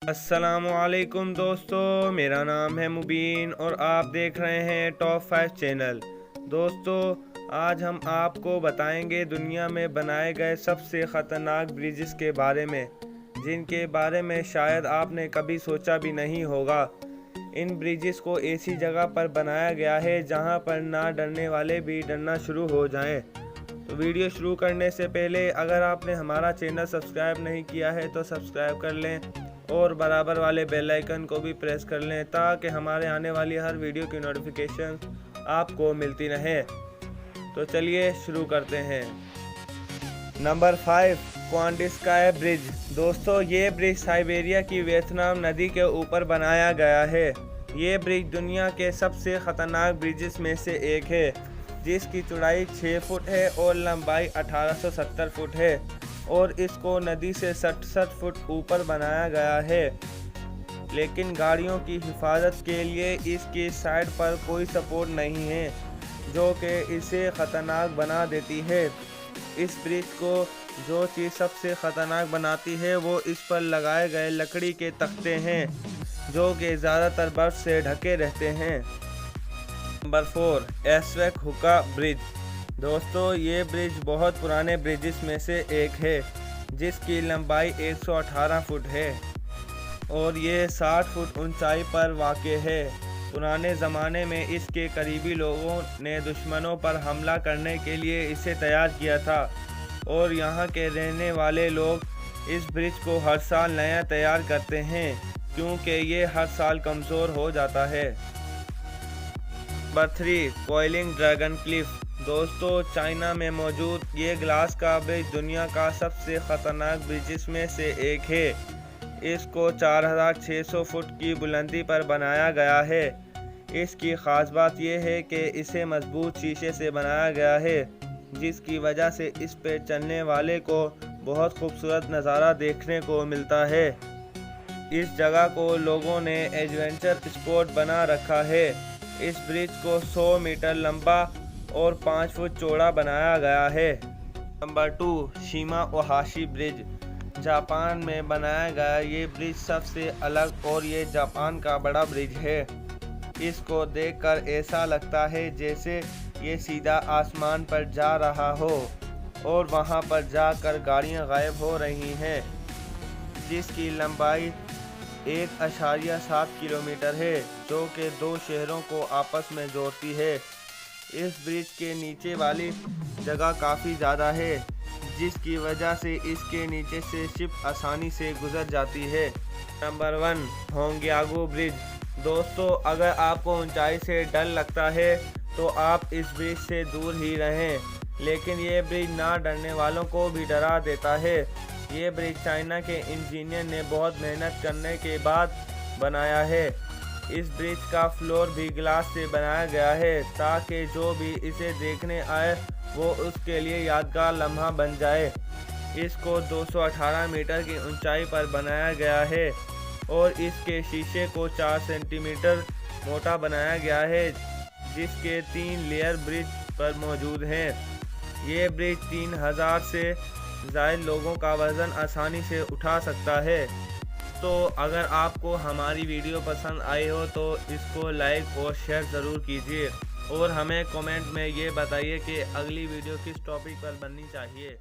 السلام علیکم دوستو، میرا نام ہے مبین اور آپ دیکھ رہے ہیں ٹاپ 5 چینل۔ دوستو آج ہم آپ کو بتائیں گے دنیا میں بنائے گئے سب سے خطرناک بریجز کے بارے میں، جن کے بارے میں شاید آپ نے کبھی سوچا بھی نہیں ہوگا۔ ان بریجز کو ایسی جگہ پر بنایا گیا ہے جہاں پر نہ ڈرنے والے بھی ڈرنا شروع ہو جائیں۔ تو ویڈیو شروع کرنے سے پہلے اگر آپ نے ہمارا چینل سبسکرائب نہیں کیا ہے تو سبسکرائب کر لیں اور برابر والے بیل آئیکن کو بھی پریس کر لیں تاکہ ہمارے آنے والی ہر ویڈیو کی نوٹیفیکیشن آپ کو ملتی رہے۔ تو چلیے شروع کرتے ہیں۔ نمبر 5، کوانڈسکائی برج۔ دوستو یہ برج سائبیریا کی ویتنام ندی کے اوپر بنایا گیا ہے۔ یہ برج دنیا کے سب سے خطرناک برجز میں سے ایک ہے، جس کی چوڑائی 6 فٹ ہے اور لمبائی 1870 فٹ ہے، اور اس کو ندی سے 67 فٹ اوپر بنایا گیا ہے، لیکن گاڑیوں کی حفاظت کے لیے اس کی سائڈ پر کوئی سپورٹ نہیں ہے، جو کہ اسے خطرناک بنا دیتی ہے۔ اس برج کو جو چیز سب سے خطرناک بناتی ہے وہ اس پر لگائے گئے لکڑی کے تختے ہیں، جو کہ زیادہ تر برف سے ڈھکے رہتے ہیں۔ نمبر 4، ایسویک ہوکا برج۔ دوستو یہ برج بہت پرانے برجز میں سے ایک ہے، جس کی لمبائی 118 فٹ ہے اور یہ 60 فٹ اونچائی پر واقع ہے۔ پرانے زمانے میں اس کے قریبی لوگوں نے دشمنوں پر حملہ کرنے کے لیے اسے تیار کیا تھا، اور یہاں کے رہنے والے لوگ اس برج کو ہر سال نیا تیار کرتے ہیں کیونکہ یہ ہر سال کمزور ہو جاتا ہے۔ نمبر 3، کوئلنگ ڈریگن کلف۔ دوستو چائنا میں موجود یہ گلاس کا برج دنیا کا سب سے خطرناک برجز میں سے ایک ہے۔ اس کو 4600 فٹ کی بلندی پر بنایا گیا ہے۔ اس کی خاص بات یہ ہے کہ اسے مضبوط شیشے سے بنایا گیا ہے، جس کی وجہ سے اس پہ چلنے والے کو بہت خوبصورت نظارہ دیکھنے کو ملتا ہے۔ اس جگہ کو لوگوں نے ایڈونچر اسپاٹ بنا رکھا ہے۔ اس برج کو 100 میٹر لمبا اور 5 فٹ چوڑا بنایا گیا ہے۔ نمبر 2، شیما اوہاشی برج۔ جاپان میں بنایا گیا یہ برج سب سے الگ اور یہ جاپان کا بڑا برج ہے۔ اس کو دیکھ کر ایسا لگتا ہے جیسے یہ سیدھا آسمان پر جا رہا ہو اور وہاں پر جا کر گاڑیاں غائب ہو رہی ہیں، جس کی لمبائی 1.7 کلومیٹر ہے، جو کہ 2 شہروں کو آپس میں جوڑتی ہے۔ اس برج کے نیچے والی جگہ کافی زیادہ ہے، جس کی وجہ سے اس کے نیچے سے شپ آسانی سے گزر جاتی ہے۔ نمبر 1، ہونگیاگو برج۔ دوستو اگر آپ کو اونچائی سے ڈر لگتا ہے تو آپ اس برج سے دور ہی رہیں، لیکن یہ برج نہ ڈرنے والوں کو بھی ڈرا دیتا ہے۔ یہ برج چائنا کے انجینئر نے بہت محنت کرنے کے بعد بنایا ہے۔ اس برج کا فلور بھی گلاس سے بنایا گیا ہے تاکہ جو بھی اسے دیکھنے آئے وہ اس کے لیے یادگار لمحہ بن جائے۔ اس کو 218 میٹر کی اونچائی پر بنایا گیا ہے اور اس کے شیشے کو 4 سینٹی میٹر موٹا بنایا گیا ہے، جس کے 3 لیئر برج پر موجود ہیں۔ یہ برج 3000 سے زائد لوگوں کا وزن آسانی سے اٹھا سکتا ہے۔ تو اگر آپ کو ہماری ویڈیو پسند آئی ہو تو اس کو لائک اور شیئر ضرور کیجیے، اور ہمیں کمنٹ میں یہ بتائیے کہ اگلی ویڈیو کس ٹاپک پر بننی چاہیے۔